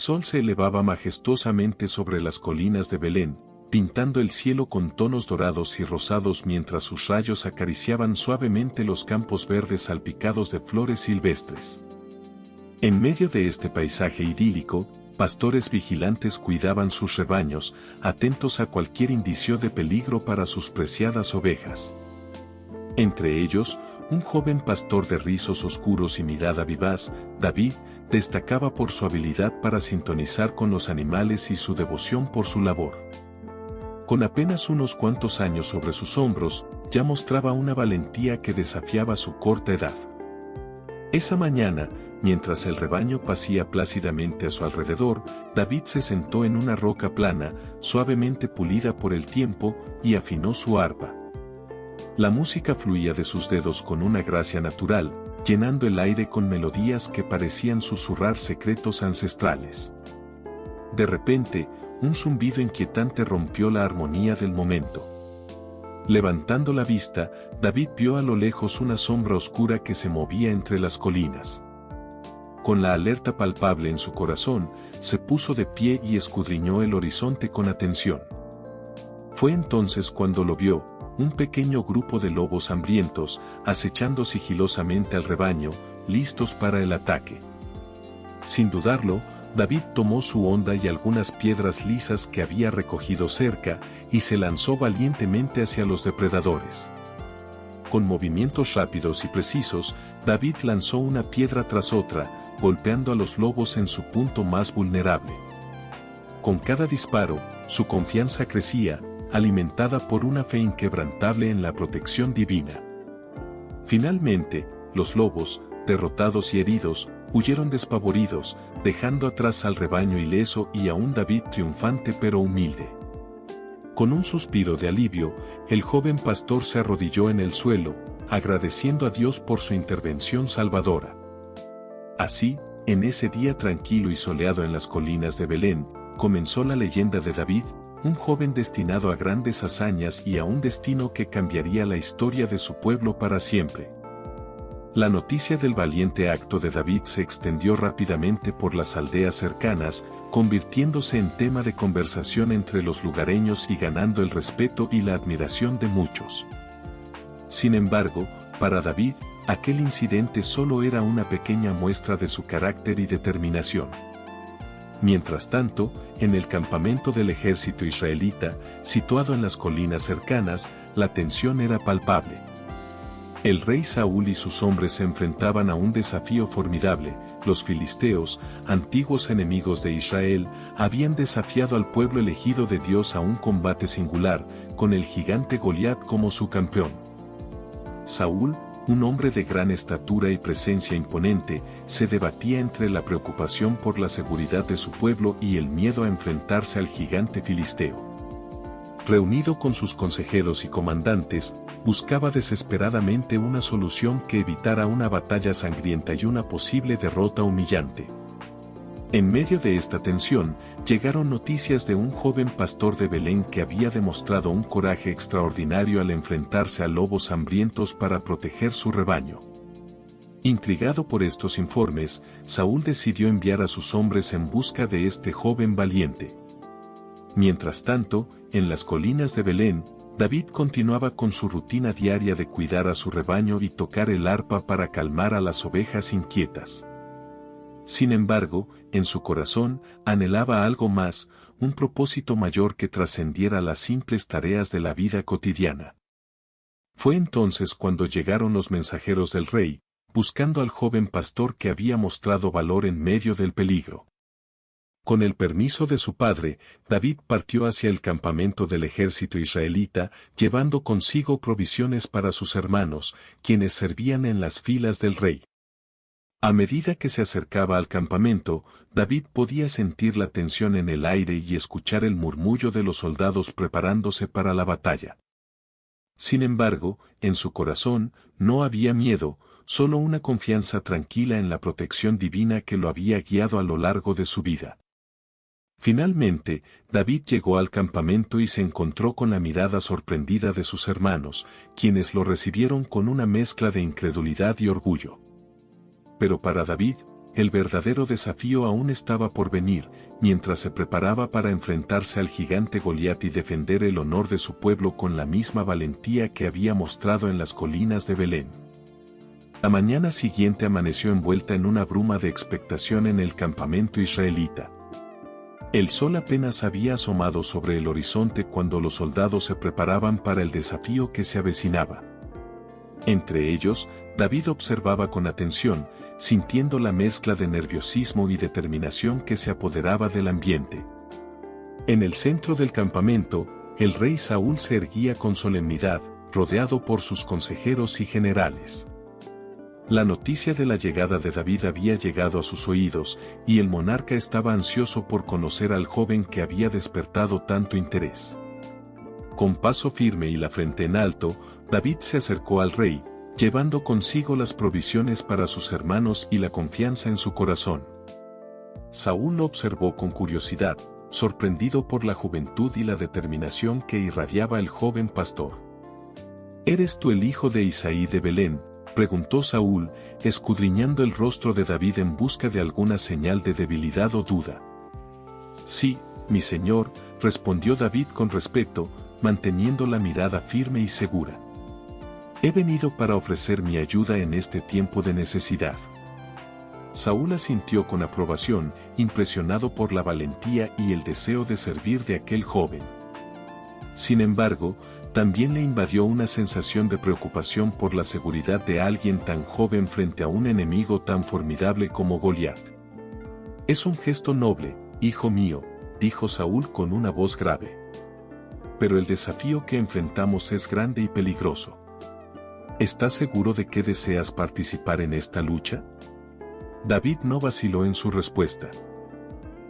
sol se elevaba majestuosamente sobre las colinas de Belén, pintando el cielo con tonos dorados y rosados mientras sus rayos acariciaban suavemente los campos verdes salpicados de flores silvestres. En medio de este paisaje idílico, pastores vigilantes cuidaban sus rebaños, atentos a cualquier indicio de peligro para sus preciadas ovejas. Entre ellos, un joven pastor de rizos oscuros y mirada vivaz, David, destacaba por su habilidad para sintonizar con los animales y su devoción por su labor. Con apenas unos cuantos años sobre sus hombros, ya mostraba una valentía que desafiaba su corta edad. Esa mañana, mientras el rebaño pacía plácidamente a su alrededor, David se sentó en una roca plana, suavemente pulida por el tiempo, y afinó su arpa. La música fluía de sus dedos con una gracia natural, llenando el aire con melodías que parecían susurrar secretos ancestrales. De repente, un zumbido inquietante rompió la armonía del momento. Levantando la vista, David vio a lo lejos una sombra oscura que se movía entre las colinas. Con la alerta palpable en su corazón, se puso de pie y escudriñó el horizonte con atención. Fue entonces cuando lo vio, un pequeño grupo de lobos hambrientos, acechando sigilosamente al rebaño, listos para el ataque. Sin dudarlo, David tomó su honda y algunas piedras lisas que había recogido cerca, y se lanzó valientemente hacia los depredadores. Con movimientos rápidos y precisos, David lanzó una piedra tras otra, golpeando a los lobos en su punto más vulnerable. Con cada disparo, su confianza crecía, alimentada por una fe inquebrantable en la protección divina. Finalmente, los lobos, derrotados y heridos, huyeron despavoridos, dejando atrás al rebaño ileso y a un David triunfante pero humilde. Con un suspiro de alivio, el joven pastor se arrodilló en el suelo, agradeciendo a Dios por su intervención salvadora. Así, en ese día tranquilo y soleado en las colinas de Belén, comenzó la leyenda de David, un joven destinado a grandes hazañas y a un destino que cambiaría la historia de su pueblo para siempre. La noticia del valiente acto de David se extendió rápidamente por las aldeas cercanas, convirtiéndose en tema de conversación entre los lugareños y ganando el respeto y la admiración de muchos. Sin embargo, para David, aquel incidente solo era una pequeña muestra de su carácter y determinación. Mientras tanto, en el campamento del ejército israelita, situado en las colinas cercanas, la tensión era palpable. El rey Saúl y sus hombres se enfrentaban a un desafío formidable. Los filisteos, antiguos enemigos de Israel, habían desafiado al pueblo elegido de Dios a un combate singular, con el gigante Goliat como su campeón. Saúl, un hombre de gran estatura y presencia imponente, se debatía entre la preocupación por la seguridad de su pueblo y el miedo a enfrentarse al gigante filisteo. Reunido con sus consejeros y comandantes, buscaba desesperadamente una solución que evitara una batalla sangrienta y una posible derrota humillante. En medio de esta tensión, llegaron noticias de un joven pastor de Belén que había demostrado un coraje extraordinario al enfrentarse a lobos hambrientos para proteger su rebaño. Intrigado por estos informes, Saúl decidió enviar a sus hombres en busca de este joven valiente. Mientras tanto, en las colinas de Belén, David continuaba con su rutina diaria de cuidar a su rebaño y tocar el arpa para calmar a las ovejas inquietas. Sin embargo, en su corazón, anhelaba algo más, un propósito mayor que trascendiera las simples tareas de la vida cotidiana. Fue entonces cuando llegaron los mensajeros del rey, buscando al joven pastor que había mostrado valor en medio del peligro. Con el permiso de su padre, David partió hacia el campamento del ejército israelita, llevando consigo provisiones para sus hermanos, quienes servían en las filas del rey. A medida que se acercaba al campamento, David podía sentir la tensión en el aire y escuchar el murmullo de los soldados preparándose para la batalla. Sin embargo, en su corazón, no había miedo, solo una confianza tranquila en la protección divina que lo había guiado a lo largo de su vida. Finalmente, David llegó al campamento y se encontró con la mirada sorprendida de sus hermanos, quienes lo recibieron con una mezcla de incredulidad y orgullo. Pero para David, el verdadero desafío aún estaba por venir, mientras se preparaba para enfrentarse al gigante Goliat y defender el honor de su pueblo con la misma valentía que había mostrado en las colinas de Belén. La mañana siguiente amaneció envuelta en una bruma de expectación en el campamento israelita. El sol apenas había asomado sobre el horizonte cuando los soldados se preparaban para el desafío que se avecinaba. Entre ellos, David observaba con atención, sintiendo la mezcla de nerviosismo y determinación que se apoderaba del ambiente. En el centro del campamento, el rey Saúl se erguía con solemnidad, rodeado por sus consejeros y generales. La noticia de la llegada de David había llegado a sus oídos, y el monarca estaba ansioso por conocer al joven que había despertado tanto interés. Con paso firme y la frente en alto, David se acercó al rey, llevando consigo las provisiones para sus hermanos y la confianza en su corazón. Saúl lo observó con curiosidad, sorprendido por la juventud y la determinación que irradiaba el joven pastor. ¿Eres tú el hijo de Isaí de Belén?, preguntó Saúl, escudriñando el rostro de David en busca de alguna señal de debilidad o duda. Sí, mi señor, respondió David con respeto, manteniendo la mirada firme y segura. He venido para ofrecer mi ayuda en este tiempo de necesidad. Saúl asintió con aprobación, impresionado por la valentía y el deseo de servir de aquel joven. Sin embargo, también le invadió una sensación de preocupación por la seguridad de alguien tan joven frente a un enemigo tan formidable como Goliat. Es un gesto noble, hijo mío, dijo Saúl con una voz grave. Pero el desafío que enfrentamos es grande y peligroso. ¿Estás seguro de que deseas participar en esta lucha? David no vaciló en su respuesta.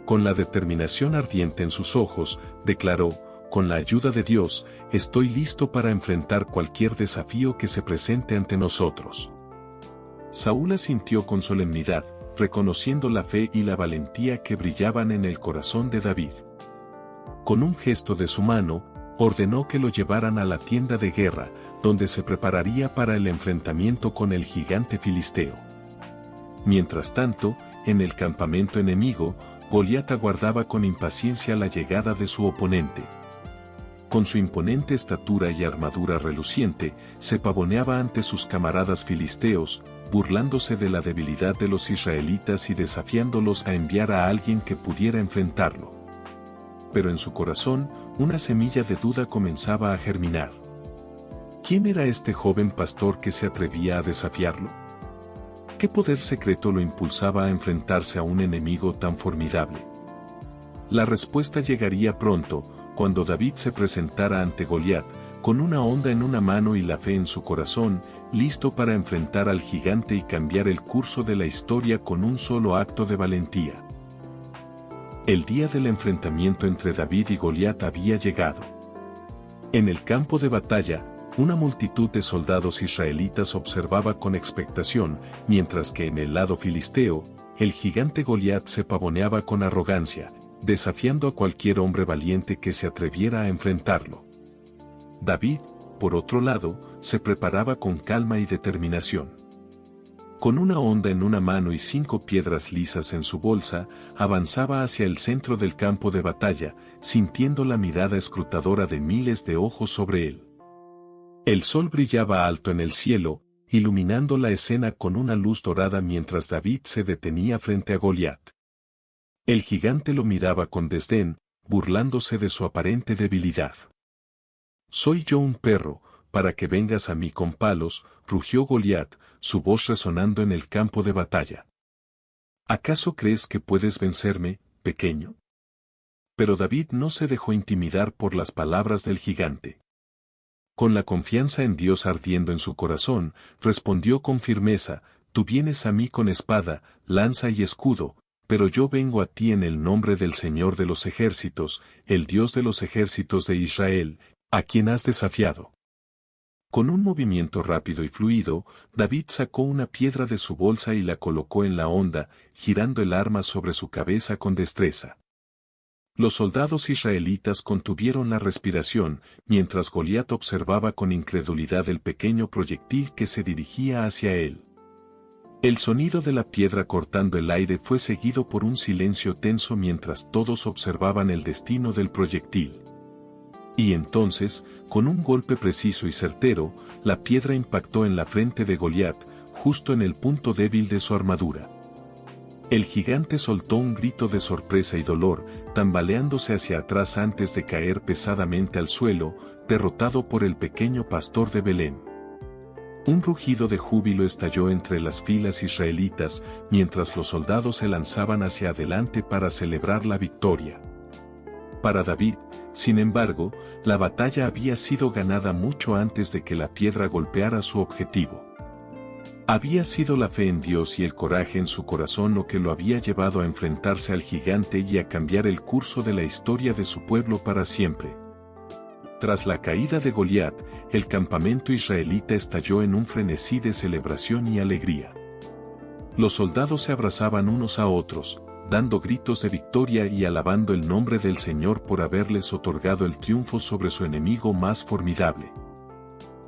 Con la determinación ardiente en sus ojos, declaró: con la ayuda de Dios, estoy listo para enfrentar cualquier desafío que se presente ante nosotros. Saúl asintió con solemnidad, reconociendo la fe y la valentía que brillaban en el corazón de David. Con un gesto de su mano, ordenó que lo llevaran a la tienda de guerra, donde se prepararía para el enfrentamiento con el gigante filisteo. Mientras tanto, en el campamento enemigo, Goliat aguardaba con impaciencia la llegada de su oponente. Con su imponente estatura y armadura reluciente, se pavoneaba ante sus camaradas filisteos, burlándose de la debilidad de los israelitas y desafiándolos a enviar a alguien que pudiera enfrentarlo. Pero en su corazón, una semilla de duda comenzaba a germinar. ¿Quién era este joven pastor que se atrevía a desafiarlo? ¿Qué poder secreto lo impulsaba a enfrentarse a un enemigo tan formidable? La respuesta llegaría pronto, cuando David se presentara ante Goliat, con una honda en una mano y la fe en su corazón, listo para enfrentar al gigante y cambiar el curso de la historia con un solo acto de valentía. El día del enfrentamiento entre David y Goliat había llegado. En el campo de batalla, una multitud de soldados israelitas observaba con expectación, mientras que en el lado filisteo, el gigante Goliat se pavoneaba con arrogancia, desafiando a cualquier hombre valiente que se atreviera a enfrentarlo. David, por otro lado, se preparaba con calma y determinación. Con una honda en una mano y 5 piedras lisas en su bolsa, avanzaba hacia el centro del campo de batalla, sintiendo la mirada escrutadora de miles de ojos sobre él. El sol brillaba alto en el cielo, iluminando la escena con una luz dorada mientras David se detenía frente a Goliat. El gigante lo miraba con desdén, burlándose de su aparente debilidad. «¿Soy yo un perro, para que vengas a mí con palos?», rugió Goliat, su voz resonando en el campo de batalla. «¿Acaso crees que puedes vencerme, pequeño?». Pero David no se dejó intimidar por las palabras del gigante. Con la confianza en Dios ardiendo en su corazón, respondió con firmeza: «Tú vienes a mí con espada, lanza y escudo, pero yo vengo a ti en el nombre del Señor de los ejércitos, el Dios de los ejércitos de Israel, a quien has desafiado». Con un movimiento rápido y fluido, David sacó una piedra de su bolsa y la colocó en la honda, girando el arma sobre su cabeza con destreza. Los soldados israelitas contuvieron la respiración, mientras Goliat observaba con incredulidad el pequeño proyectil que se dirigía hacia él. El sonido de la piedra cortando el aire fue seguido por un silencio tenso mientras todos observaban el destino del proyectil. Y entonces, con un golpe preciso y certero, la piedra impactó en la frente de Goliat, justo en el punto débil de su armadura. El gigante soltó un grito de sorpresa y dolor, tambaleándose hacia atrás antes de caer pesadamente al suelo, derrotado por el pequeño pastor de Belén. Un rugido de júbilo estalló entre las filas israelitas, mientras los soldados se lanzaban hacia adelante para celebrar la victoria. Para David, sin embargo, la batalla había sido ganada mucho antes de que la piedra golpeara su objetivo. Había sido la fe en Dios y el coraje en su corazón lo que lo había llevado a enfrentarse al gigante y a cambiar el curso de la historia de su pueblo para siempre. Tras la caída de Goliat, el campamento israelita estalló en un frenesí de celebración y alegría. Los soldados se abrazaban unos a otros, dando gritos de victoria y alabando el nombre del Señor por haberles otorgado el triunfo sobre su enemigo más formidable.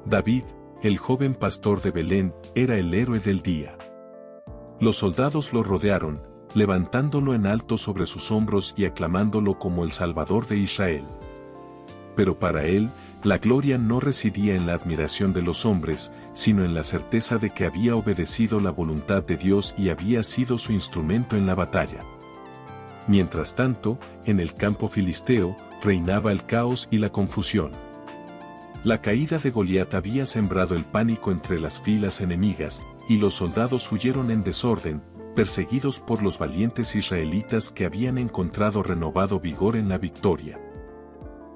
David, el joven pastor de Belén, era el héroe del día. Los soldados lo rodearon, levantándolo en alto sobre sus hombros y aclamándolo como el Salvador de Israel. Pero para él, la gloria no residía en la admiración de los hombres, sino en la certeza de que había obedecido la voluntad de Dios y había sido su instrumento en la batalla. Mientras tanto, en el campo filisteo, reinaba el caos y la confusión. La caída de Goliat había sembrado el pánico entre las filas enemigas, y los soldados huyeron en desorden, perseguidos por los valientes israelitas que habían encontrado renovado vigor en la victoria.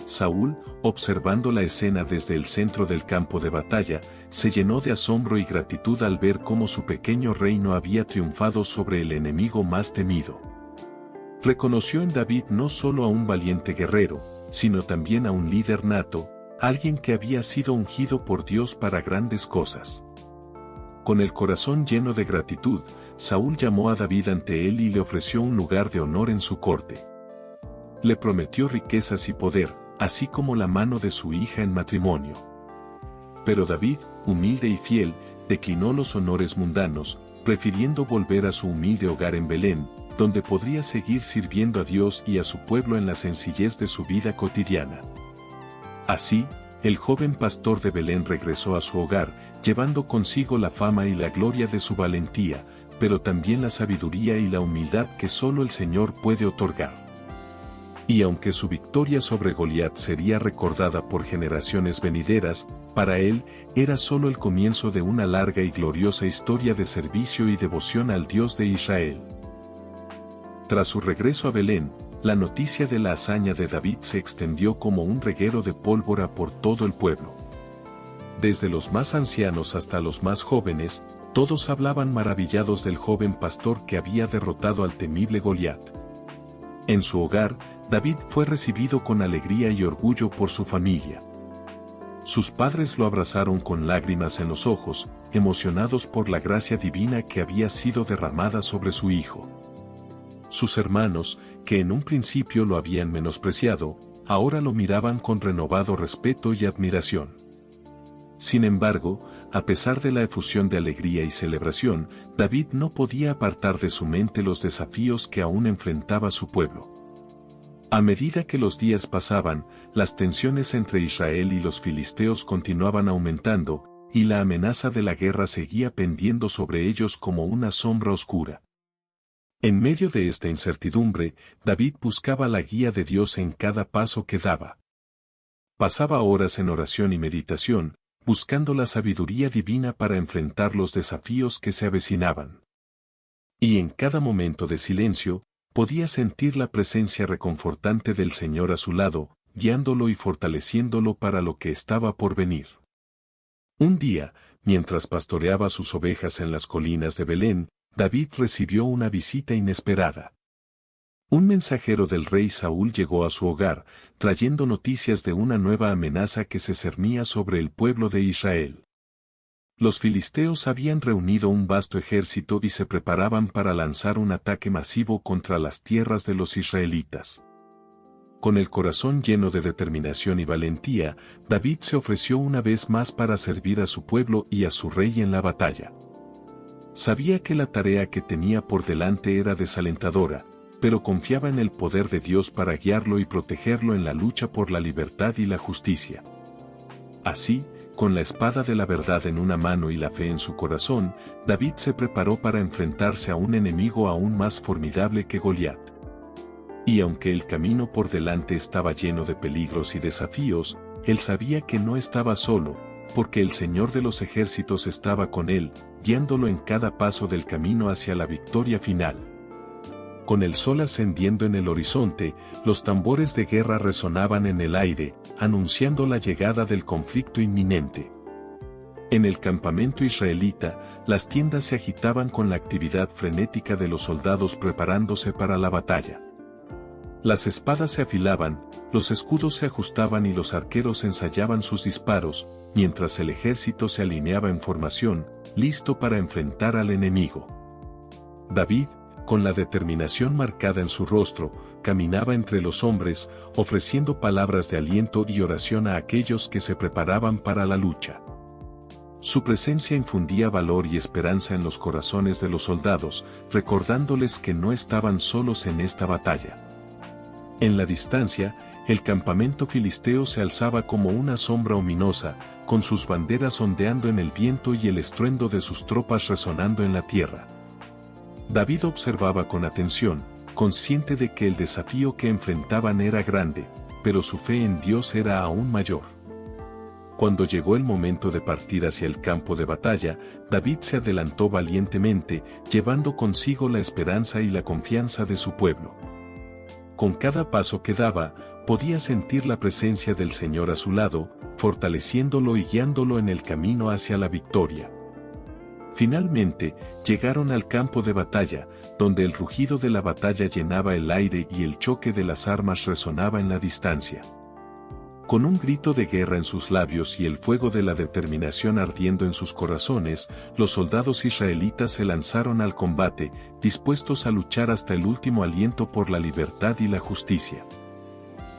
Saúl, observando la escena desde el centro del campo de batalla, se llenó de asombro y gratitud al ver cómo su pequeño reino había triunfado sobre el enemigo más temido. Reconoció en David no solo a un valiente guerrero, sino también a un líder nato, alguien que había sido ungido por Dios para grandes cosas. Con el corazón lleno de gratitud, Saúl llamó a David ante él y le ofreció un lugar de honor en su corte. Le prometió riquezas y poder, así como la mano de su hija en matrimonio. Pero David, humilde y fiel, declinó los honores mundanos, prefiriendo volver a su humilde hogar en Belén, donde podría seguir sirviendo a Dios y a su pueblo en la sencillez de su vida cotidiana. Así, el joven pastor de Belén regresó a su hogar, llevando consigo la fama y la gloria de su valentía, pero también la sabiduría y la humildad que solo el Señor puede otorgar. Y aunque su victoria sobre Goliat sería recordada por generaciones venideras, para él era solo el comienzo de una larga y gloriosa historia de servicio y devoción al Dios de Israel. Tras su regreso a Belén, la noticia de la hazaña de David se extendió como un reguero de pólvora por todo el pueblo. Desde los más ancianos hasta los más jóvenes, todos hablaban maravillados del joven pastor que había derrotado al temible Goliat. En su hogar, David fue recibido con alegría y orgullo por su familia. Sus padres lo abrazaron con lágrimas en los ojos, emocionados por la gracia divina que había sido derramada sobre su hijo. Sus hermanos, que en un principio lo habían menospreciado, ahora lo miraban con renovado respeto y admiración. Sin embargo, a pesar de la efusión de alegría y celebración, David no podía apartar de su mente los desafíos que aún enfrentaba su pueblo. A medida que los días pasaban, las tensiones entre Israel y los filisteos continuaban aumentando, y la amenaza de la guerra seguía pendiendo sobre ellos como una sombra oscura. En medio de esta incertidumbre, David buscaba la guía de Dios en cada paso que daba. Pasaba horas en oración y meditación, buscando la sabiduría divina para enfrentar los desafíos que se avecinaban. Y en cada momento de silencio, podía sentir la presencia reconfortante del Señor a su lado, guiándolo y fortaleciéndolo para lo que estaba por venir. Un día, mientras pastoreaba sus ovejas en las colinas de Belén, David recibió una visita inesperada. Un mensajero del rey Saúl llegó a su hogar, trayendo noticias de una nueva amenaza que se cernía sobre el pueblo de Israel. Los filisteos habían reunido un vasto ejército y se preparaban para lanzar un ataque masivo contra las tierras de los israelitas. Con el corazón lleno de determinación y valentía, David se ofreció una vez más para servir a su pueblo y a su rey en la batalla. Sabía que la tarea que tenía por delante era desalentadora, pero confiaba en el poder de Dios para guiarlo y protegerlo en la lucha por la libertad y la justicia. Así, con la espada de la verdad en una mano y la fe en su corazón, David se preparó para enfrentarse a un enemigo aún más formidable que Goliat. Y aunque el camino por delante estaba lleno de peligros y desafíos, él sabía que no estaba solo, porque el Señor de los ejércitos estaba con él, guiándolo en cada paso del camino hacia la victoria final. Con el sol ascendiendo en el horizonte, los tambores de guerra resonaban en el aire, anunciando la llegada del conflicto inminente. En el campamento israelita, las tiendas se agitaban con la actividad frenética de los soldados preparándose para la batalla. Las espadas se afilaban, los escudos se ajustaban y los arqueros ensayaban sus disparos, mientras el ejército se alineaba en formación, listo para enfrentar al enemigo. David, con la determinación marcada en su rostro, caminaba entre los hombres, ofreciendo palabras de aliento y oración a aquellos que se preparaban para la lucha. Su presencia infundía valor y esperanza en los corazones de los soldados, recordándoles que no estaban solos en esta batalla. En la distancia, el campamento filisteo se alzaba como una sombra ominosa, con sus banderas ondeando en el viento y el estruendo de sus tropas resonando en la tierra. David observaba con atención, consciente de que el desafío que enfrentaban era grande, pero su fe en Dios era aún mayor. Cuando llegó el momento de partir hacia el campo de batalla, David se adelantó valientemente, llevando consigo la esperanza y la confianza de su pueblo. Con cada paso que daba, podía sentir la presencia del Señor a su lado, fortaleciéndolo y guiándolo en el camino hacia la victoria. Finalmente, llegaron al campo de batalla, donde el rugido de la batalla llenaba el aire y el choque de las armas resonaba en la distancia. Con un grito de guerra en sus labios y el fuego de la determinación ardiendo en sus corazones, los soldados israelitas se lanzaron al combate, dispuestos a luchar hasta el último aliento por la libertad y la justicia.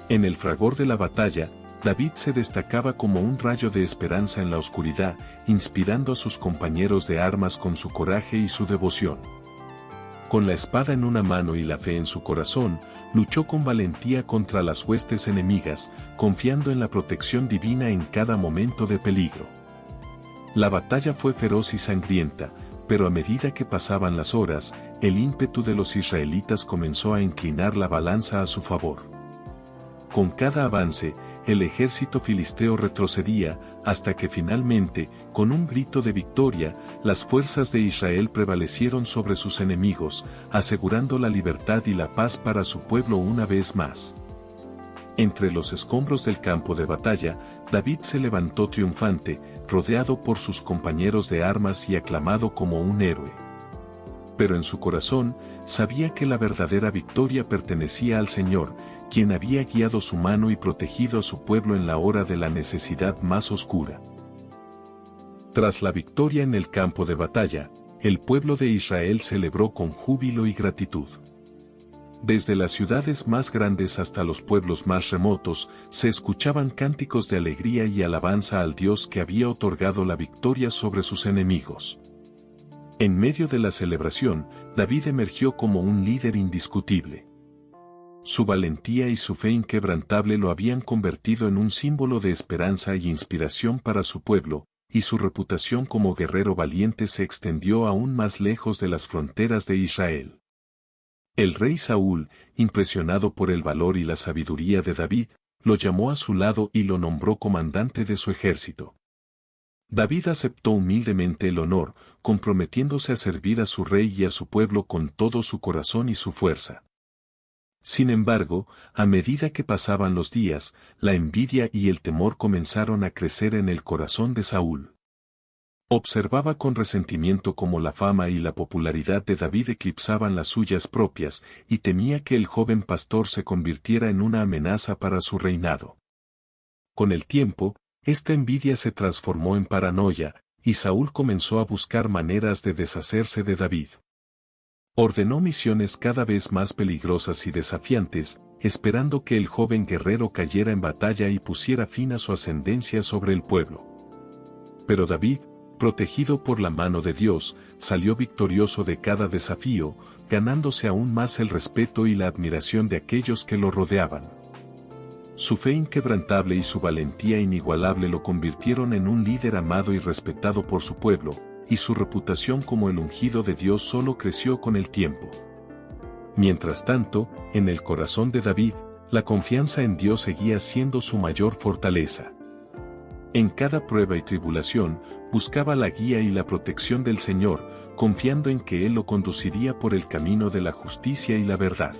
En el fragor de la batalla, David se destacaba como un rayo de esperanza en la oscuridad, inspirando a sus compañeros de armas con su coraje y su devoción. Con la espada en una mano y la fe en su corazón, luchó con valentía contra las huestes enemigas, confiando en la protección divina en cada momento de peligro. La batalla fue feroz y sangrienta, pero a medida que pasaban las horas, el ímpetu de los israelitas comenzó a inclinar la balanza a su favor. Con cada avance, el ejército filisteo retrocedía, hasta que finalmente, con un grito de victoria, las fuerzas de Israel prevalecieron sobre sus enemigos, asegurando la libertad y la paz para su pueblo una vez más. Entre los escombros del campo de batalla, David se levantó triunfante, rodeado por sus compañeros de armas y aclamado como un héroe. Pero en su corazón, sabía que la verdadera victoria pertenecía al Señor, quien había guiado su mano y protegido a su pueblo en la hora de la necesidad más oscura. Tras la victoria en el campo de batalla, el pueblo de Israel celebró con júbilo y gratitud. Desde las ciudades más grandes hasta los pueblos más remotos, se escuchaban cánticos de alegría y alabanza al Dios que había otorgado la victoria sobre sus enemigos. En medio de la celebración, David emergió como un líder indiscutible. Su valentía y su fe inquebrantable lo habían convertido en un símbolo de esperanza y inspiración para su pueblo, y su reputación como guerrero valiente se extendió aún más lejos de las fronteras de Israel. El rey Saúl, impresionado por el valor y la sabiduría de David, lo llamó a su lado y lo nombró comandante de su ejército. David aceptó humildemente el honor, comprometiéndose a servir a su rey y a su pueblo con todo su corazón y su fuerza. Sin embargo, a medida que pasaban los días, la envidia y el temor comenzaron a crecer en el corazón de Saúl. Observaba con resentimiento cómo la fama y la popularidad de David eclipsaban las suyas propias, y temía que el joven pastor se convirtiera en una amenaza para su reinado. Con el tiempo, esta envidia se transformó en paranoia, y Saúl comenzó a buscar maneras de deshacerse de David. Ordenó misiones cada vez más peligrosas y desafiantes, esperando que el joven guerrero cayera en batalla y pusiera fin a su ascendencia sobre el pueblo. Pero David, protegido por la mano de Dios, salió victorioso de cada desafío, ganándose aún más el respeto y la admiración de aquellos que lo rodeaban. Su fe inquebrantable y su valentía inigualable lo convirtieron en un líder amado y respetado por su pueblo, y su reputación como el ungido de Dios solo creció con el tiempo. Mientras tanto, en el corazón de David, la confianza en Dios seguía siendo su mayor fortaleza. En cada prueba y tribulación, buscaba la guía y la protección del Señor, confiando en que Él lo conduciría por el camino de la justicia y la verdad.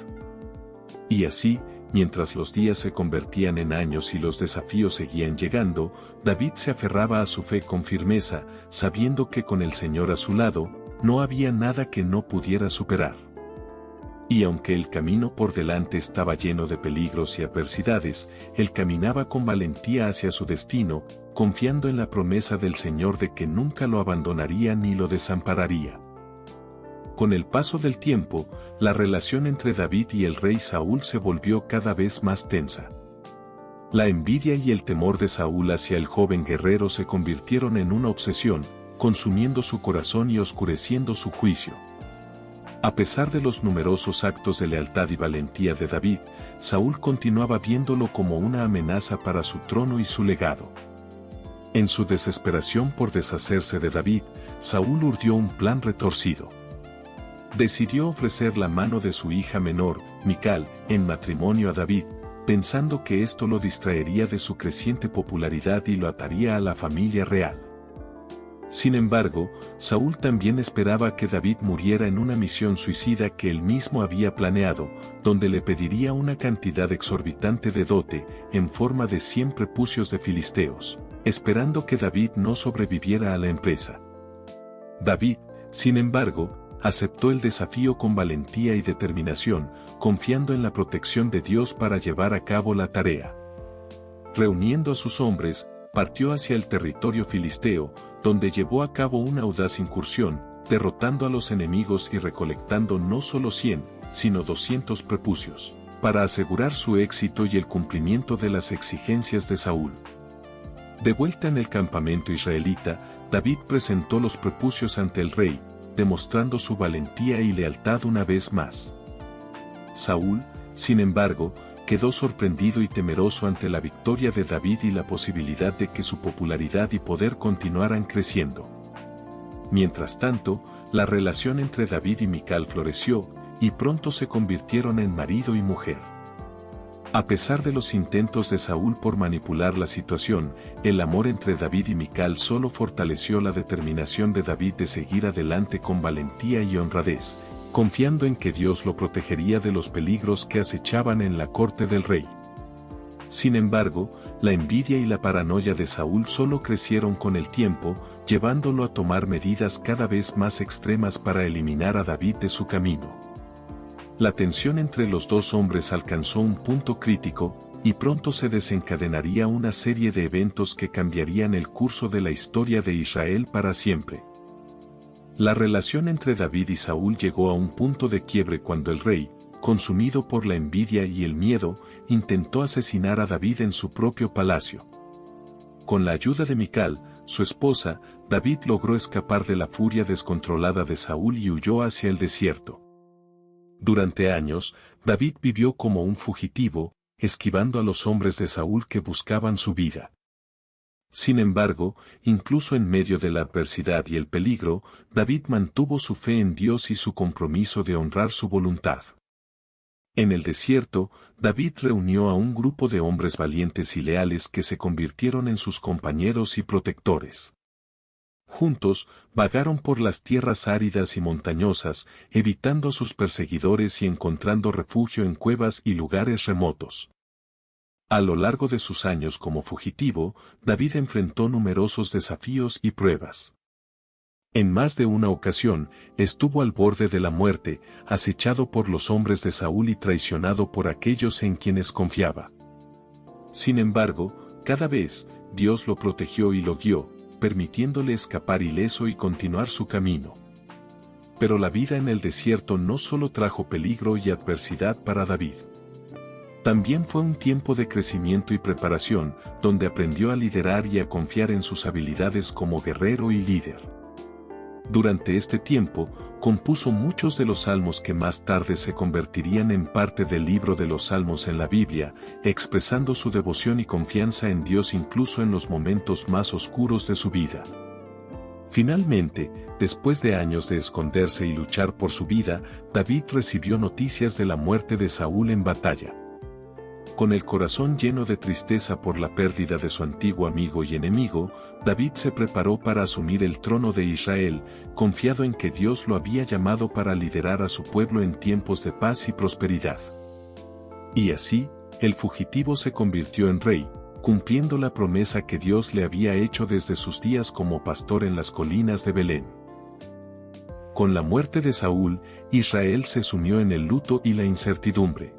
Y así, mientras los días se convertían en años y los desafíos seguían llegando, David se aferraba a su fe con firmeza, sabiendo que con el Señor a su lado, no había nada que no pudiera superar. Y aunque el camino por delante estaba lleno de peligros y adversidades, él caminaba con valentía hacia su destino, confiando en la promesa del Señor de que nunca lo abandonaría ni lo desampararía. Con el paso del tiempo, la relación entre David y el rey Saúl se volvió cada vez más tensa. La envidia y el temor de Saúl hacia el joven guerrero se convirtieron en una obsesión, consumiendo su corazón y oscureciendo su juicio. A pesar de los numerosos actos de lealtad y valentía de David, Saúl continuaba viéndolo como una amenaza para su trono y su legado. En su desesperación por deshacerse de David, Saúl urdió un plan retorcido. Decidió ofrecer la mano de su hija menor, Mical, en matrimonio a David, pensando que esto lo distraería de su creciente popularidad y lo ataría a la familia real. Sin embargo, Saúl también esperaba que David muriera en una misión suicida que él mismo había planeado, donde le pediría una cantidad exorbitante de dote, en forma de 100 prepucios de filisteos, esperando que David no sobreviviera a la empresa. David, sin embargo, aceptó el desafío con valentía y determinación, confiando en la protección de Dios para llevar a cabo la tarea. Reuniendo a sus hombres, partió hacia el territorio filisteo, donde llevó a cabo una audaz incursión, derrotando a los enemigos y recolectando no solo 100, sino 200 prepucios, para asegurar su éxito y el cumplimiento de las exigencias de Saúl. De vuelta en el campamento israelita, David presentó los prepucios ante el rey, demostrando su valentía y lealtad una vez más. Saúl, sin embargo, quedó sorprendido y temeroso ante la victoria de David y la posibilidad de que su popularidad y poder continuaran creciendo. Mientras tanto, la relación entre David y Mical floreció, y pronto se convirtieron en marido y mujer. A pesar de los intentos de Saúl por manipular la situación, el amor entre David y Mical solo fortaleció la determinación de David de seguir adelante con valentía y honradez, confiando en que Dios lo protegería de los peligros que acechaban en la corte del rey. Sin embargo, la envidia y la paranoia de Saúl solo crecieron con el tiempo, llevándolo a tomar medidas cada vez más extremas para eliminar a David de su camino. La tensión entre los dos hombres alcanzó un punto crítico, y pronto se desencadenaría una serie de eventos que cambiarían el curso de la historia de Israel para siempre. La relación entre David y Saúl llegó a un punto de quiebre cuando el rey, consumido por la envidia y el miedo, intentó asesinar a David en su propio palacio. Con la ayuda de Mical, su esposa, David logró escapar de la furia descontrolada de Saúl y huyó hacia el desierto. Durante años, David vivió como un fugitivo, esquivando a los hombres de Saúl que buscaban su vida. Sin embargo, incluso en medio de la adversidad y el peligro, David mantuvo su fe en Dios y su compromiso de honrar su voluntad. En el desierto, David reunió a un grupo de hombres valientes y leales que se convirtieron en sus compañeros y protectores. Juntos, vagaron por las tierras áridas y montañosas, evitando a sus perseguidores y encontrando refugio en cuevas y lugares remotos. A lo largo de sus años como fugitivo, David enfrentó numerosos desafíos y pruebas. En más de una ocasión, estuvo al borde de la muerte, acechado por los hombres de Saúl y traicionado por aquellos en quienes confiaba. Sin embargo, cada vez, Dios lo protegió y lo guió, permitiéndole escapar ileso y continuar su camino. Pero la vida en el desierto no solo trajo peligro y adversidad para David. También fue un tiempo de crecimiento y preparación, donde aprendió a liderar y a confiar en sus habilidades como guerrero y líder. Durante este tiempo, compuso muchos de los salmos que más tarde se convertirían en parte del libro de los Salmos en la Biblia, expresando su devoción y confianza en Dios incluso en los momentos más oscuros de su vida. Finalmente, después de años de esconderse y luchar por su vida, David recibió noticias de la muerte de Saúl en batalla. Con el corazón lleno de tristeza por la pérdida de su antiguo amigo y enemigo, David se preparó para asumir el trono de Israel, confiado en que Dios lo había llamado para liderar a su pueblo en tiempos de paz y prosperidad. Y así, el fugitivo se convirtió en rey, cumpliendo la promesa que Dios le había hecho desde sus días como pastor en las colinas de Belén. Con la muerte de Saúl, Israel se sumió en el luto y la incertidumbre.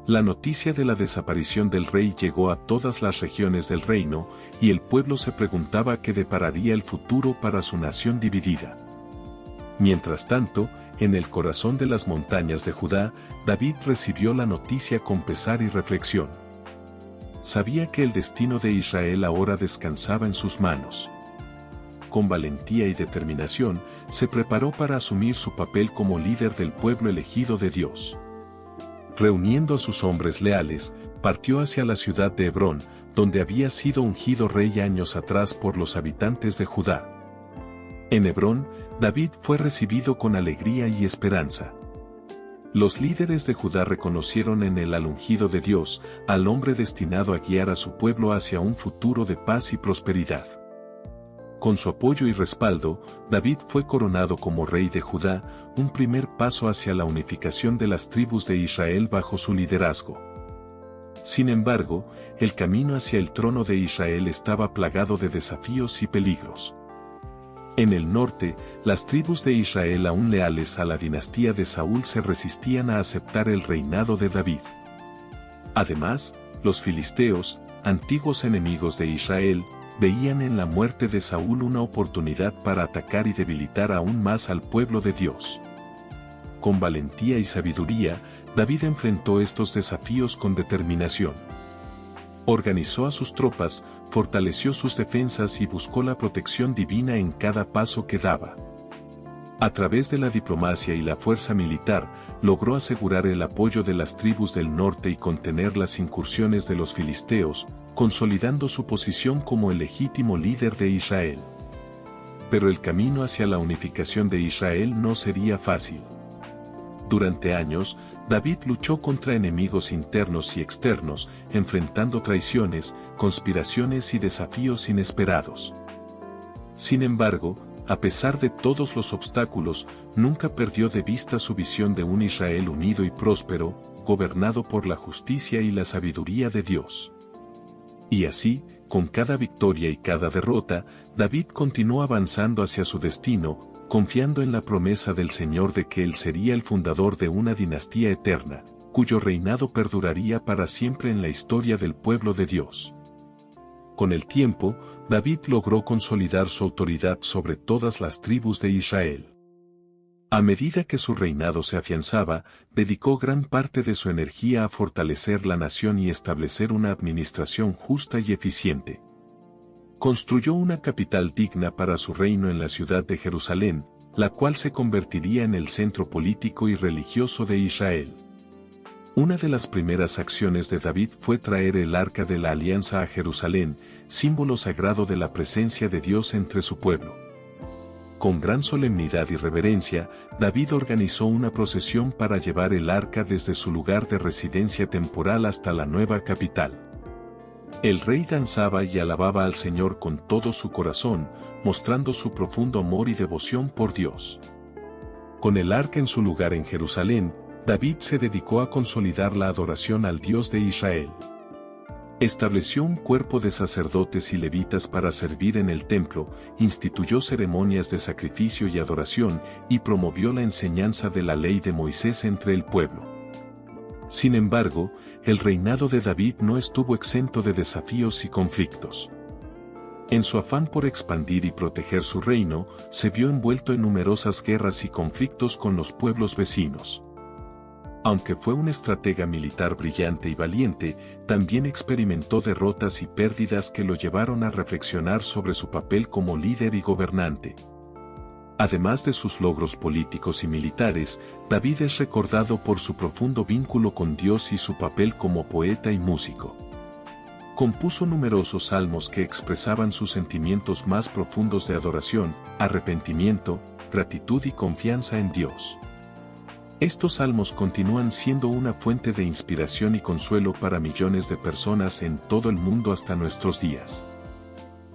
La noticia de la desaparición del rey llegó a todas las regiones del reino, y el pueblo se preguntaba qué depararía el futuro para su nación dividida. Mientras tanto, en el corazón de las montañas de Judá, David recibió la noticia con pesar y reflexión. Sabía que el destino de Israel ahora descansaba en sus manos. Con valentía y determinación, se preparó para asumir su papel como líder del pueblo elegido de Dios. Reuniendo a sus hombres leales, partió hacia la ciudad de Hebrón, donde había sido ungido rey años atrás por los habitantes de Judá. En Hebrón, David fue recibido con alegría y esperanza. Los líderes de Judá reconocieron en él al ungido de Dios, al hombre destinado a guiar a su pueblo hacia un futuro de paz y prosperidad. Con su apoyo y respaldo, David fue coronado como rey de Judá, un primer paso hacia la unificación de las tribus de Israel bajo su liderazgo. Sin embargo, el camino hacia el trono de Israel estaba plagado de desafíos y peligros. En el norte, las tribus de Israel aún leales a la dinastía de Saúl se resistían a aceptar el reinado de David. Además, los filisteos, antiguos enemigos de Israel, veían en la muerte de Saúl una oportunidad para atacar y debilitar aún más al pueblo de Dios. Con valentía y sabiduría, David enfrentó estos desafíos con determinación. Organizó a sus tropas, fortaleció sus defensas y buscó la protección divina en cada paso que daba. A través de la diplomacia y la fuerza militar, logró asegurar el apoyo de las tribus del norte y contener las incursiones de los filisteos, consolidando su posición como el legítimo líder de Israel. Pero el camino hacia la unificación de Israel no sería fácil. Durante años, David luchó contra enemigos internos y externos, enfrentando traiciones, conspiraciones y desafíos inesperados. Sin embargo, a pesar de todos los obstáculos, nunca perdió de vista su visión de un Israel unido y próspero, gobernado por la justicia y la sabiduría de Dios. Y así, con cada victoria y cada derrota, David continuó avanzando hacia su destino, confiando en la promesa del Señor de que él sería el fundador de una dinastía eterna, cuyo reinado perduraría para siempre en la historia del pueblo de Dios. Con el tiempo, David logró consolidar su autoridad sobre todas las tribus de Israel. A medida que su reinado se afianzaba, dedicó gran parte de su energía a fortalecer la nación y establecer una administración justa y eficiente. Construyó una capital digna para su reino en la ciudad de Jerusalén, la cual se convertiría en el centro político y religioso de Israel. Una de las primeras acciones de David fue traer el Arca de la Alianza a Jerusalén, símbolo sagrado de la presencia de Dios entre su pueblo. Con gran solemnidad y reverencia, David organizó una procesión para llevar el arca desde su lugar de residencia temporal hasta la nueva capital. El rey danzaba y alababa al Señor con todo su corazón, mostrando su profundo amor y devoción por Dios. Con el arca en su lugar en Jerusalén, David se dedicó a consolidar la adoración al Dios de Israel. Estableció un cuerpo de sacerdotes y levitas para servir en el templo, instituyó ceremonias de sacrificio y adoración, y promovió la enseñanza de la ley de Moisés entre el pueblo. Sin embargo, el reinado de David no estuvo exento de desafíos y conflictos. En su afán por expandir y proteger su reino, se vio envuelto en numerosas guerras y conflictos con los pueblos vecinos. Aunque fue un estratega militar brillante y valiente, también experimentó derrotas y pérdidas que lo llevaron a reflexionar sobre su papel como líder y gobernante. Además de sus logros políticos y militares, David es recordado por su profundo vínculo con Dios y su papel como poeta y músico. Compuso numerosos salmos que expresaban sus sentimientos más profundos de adoración, arrepentimiento, gratitud y confianza en Dios. Estos salmos continúan siendo una fuente de inspiración y consuelo para millones de personas en todo el mundo hasta nuestros días.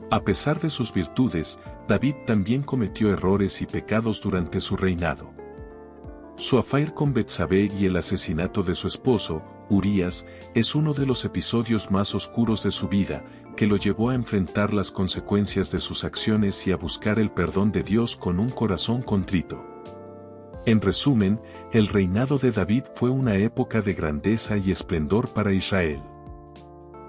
A pesar de sus virtudes, David también cometió errores y pecados durante su reinado. Su affair con Betsabé y el asesinato de su esposo, Urías, es uno de los episodios más oscuros de su vida, que lo llevó a enfrentar las consecuencias de sus acciones y a buscar el perdón de Dios con un corazón contrito. En resumen, el reinado de David fue una época de grandeza y esplendor para Israel.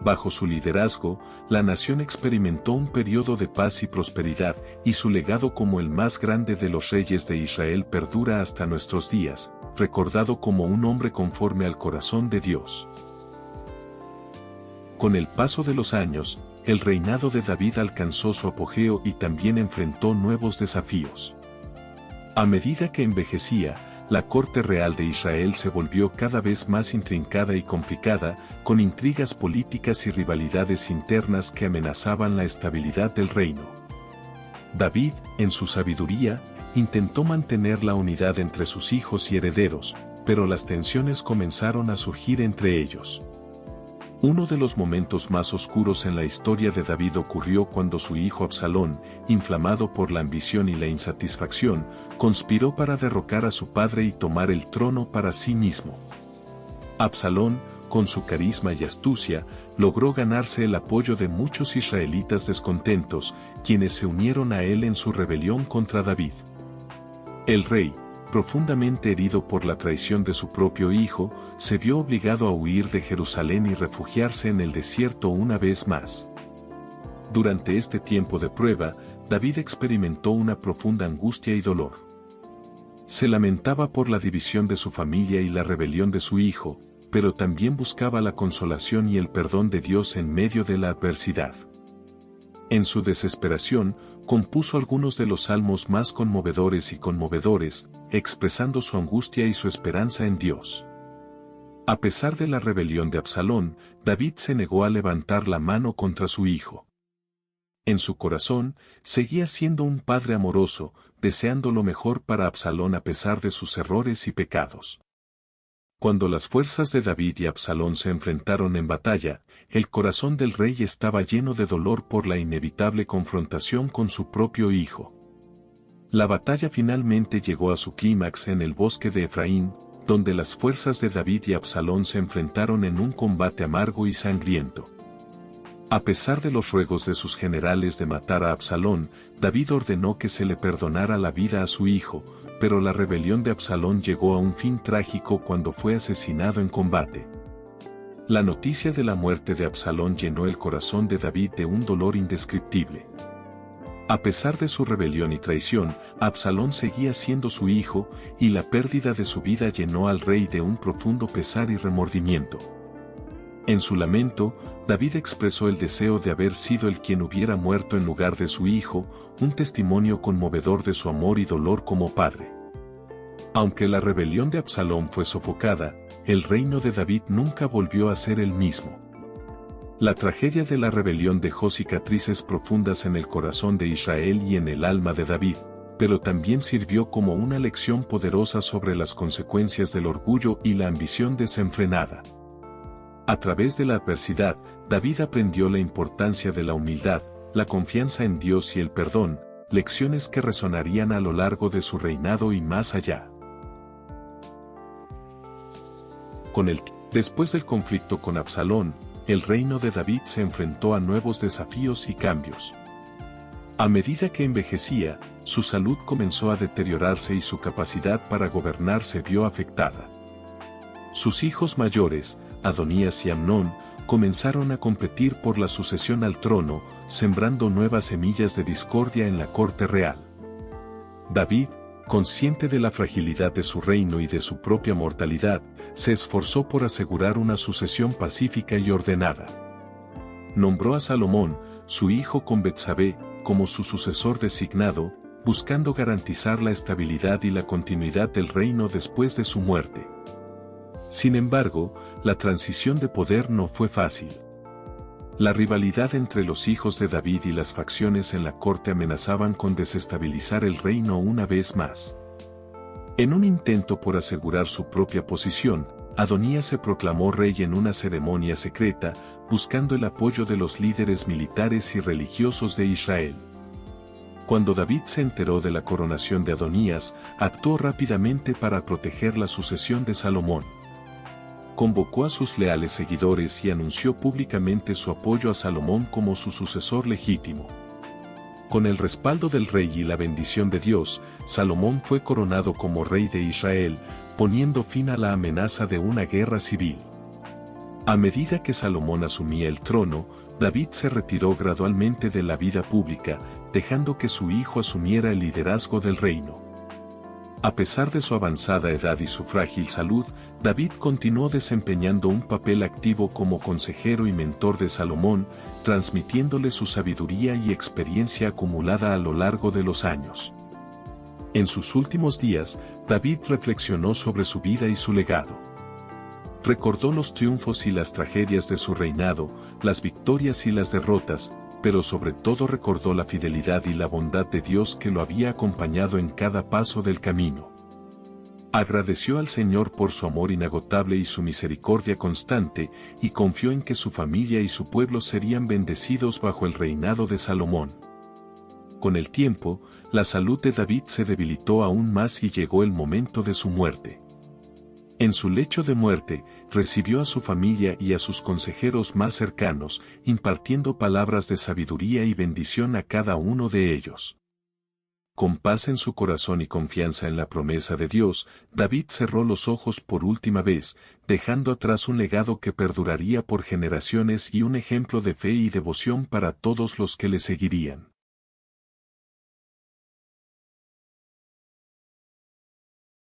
Bajo su liderazgo, la nación experimentó un periodo de paz y prosperidad, y su legado como el más grande de los reyes de Israel perdura hasta nuestros días, recordado como un hombre conforme al corazón de Dios. Con el paso de los años, el reinado de David alcanzó su apogeo y también enfrentó nuevos desafíos. A medida que envejecía, la corte real de Israel se volvió cada vez más intrincada y complicada, con intrigas políticas y rivalidades internas que amenazaban la estabilidad del reino. David, en su sabiduría, intentó mantener la unidad entre sus hijos y herederos, pero las tensiones comenzaron a surgir entre ellos. Uno de los momentos más oscuros en la historia de David ocurrió cuando su hijo Absalón, inflamado por la ambición y la insatisfacción, conspiró para derrocar a su padre y tomar el trono para sí mismo. Absalón, con su carisma y astucia, logró ganarse el apoyo de muchos israelitas descontentos, quienes se unieron a él en su rebelión contra David. El rey, profundamente herido por la traición de su propio hijo, se vio obligado a huir de Jerusalén y refugiarse en el desierto una vez más. Durante este tiempo de prueba, David experimentó una profunda angustia y dolor. Se lamentaba por la división de su familia y la rebelión de su hijo, pero también buscaba la consolación y el perdón de Dios en medio de la adversidad. En su desesperación, compuso algunos de los salmos más conmovedores y conmovedores, expresando su angustia y su esperanza en Dios. A pesar de la rebelión de Absalón, David se negó a levantar la mano contra su hijo. En su corazón, seguía siendo un padre amoroso, deseando lo mejor para Absalón a pesar de sus errores y pecados. Cuando las fuerzas de David y Absalón se enfrentaron en batalla, el corazón del rey estaba lleno de dolor por la inevitable confrontación con su propio hijo. La batalla finalmente llegó a su clímax en el bosque de Efraín, donde las fuerzas de David y Absalón se enfrentaron en un combate amargo y sangriento. A pesar de los ruegos de sus generales de matar a Absalón, David ordenó que se le perdonara la vida a su hijo, pero la rebelión de Absalón llegó a un fin trágico cuando fue asesinado en combate. La noticia de la muerte de Absalón llenó el corazón de David de un dolor indescriptible. A pesar de su rebelión y traición, Absalón seguía siendo su hijo, y la pérdida de su vida llenó al rey de un profundo pesar y remordimiento. En su lamento, David expresó el deseo de haber sido el quien hubiera muerto en lugar de su hijo, un testimonio conmovedor de su amor y dolor como padre. Aunque la rebelión de Absalón fue sofocada, el reino de David nunca volvió a ser el mismo. La tragedia de la rebelión dejó cicatrices profundas en el corazón de Israel y en el alma de David, pero también sirvió como una lección poderosa sobre las consecuencias del orgullo y la ambición desenfrenada. A través de la adversidad, David aprendió la importancia de la humildad, la confianza en Dios y el perdón, lecciones que resonarían a lo largo de su reinado y más allá. Después del conflicto con Absalón, el reino de David se enfrentó a nuevos desafíos y cambios. A medida que envejecía, su salud comenzó a deteriorarse y su capacidad para gobernar se vio afectada. Sus hijos mayores, Adonías y Amnón, comenzaron a competir por la sucesión al trono, sembrando nuevas semillas de discordia en la corte real. David, Consciente de la fragilidad de su reino y de su propia mortalidad, se esforzó por asegurar una sucesión pacífica y ordenada. Nombró a Salomón, su hijo con Betsabé, como su sucesor designado, buscando garantizar la estabilidad y la continuidad del reino después de su muerte. Sin embargo, la transición de poder no fue fácil. La rivalidad entre los hijos de David y las facciones en la corte amenazaban con desestabilizar el reino una vez más. En un intento por asegurar su propia posición, Adonías se proclamó rey en una ceremonia secreta, buscando el apoyo de los líderes militares y religiosos de Israel. Cuando David se enteró de la coronación de Adonías, actuó rápidamente para proteger la sucesión de Salomón. Convocó a sus leales seguidores y anunció públicamente su apoyo a Salomón como su sucesor legítimo. Con el respaldo del rey y la bendición de Dios, Salomón fue coronado como rey de Israel, poniendo fin a la amenaza de una guerra civil. A medida que Salomón asumía el trono, David se retiró gradualmente de la vida pública, dejando que su hijo asumiera el liderazgo del reino. A pesar de su avanzada edad y su frágil salud, David continuó desempeñando un papel activo como consejero y mentor de Salomón, transmitiéndole su sabiduría y experiencia acumulada a lo largo de los años. En sus últimos días, David reflexionó sobre su vida y su legado. Recordó los triunfos y las tragedias de su reinado, las victorias y las derrotas, pero sobre todo recordó la fidelidad y la bondad de Dios que lo había acompañado en cada paso del camino. Agradeció al Señor por su amor inagotable y su misericordia constante, y confió en que su familia y su pueblo serían bendecidos bajo el reinado de Salomón. Con el tiempo, la salud de David se debilitó aún más y llegó el momento de su muerte. En su lecho de muerte, recibió a su familia y a sus consejeros más cercanos, impartiendo palabras de sabiduría y bendición a cada uno de ellos. Con paz en su corazón y confianza en la promesa de Dios, David cerró los ojos por última vez, dejando atrás un legado que perduraría por generaciones y un ejemplo de fe y devoción para todos los que le seguirían.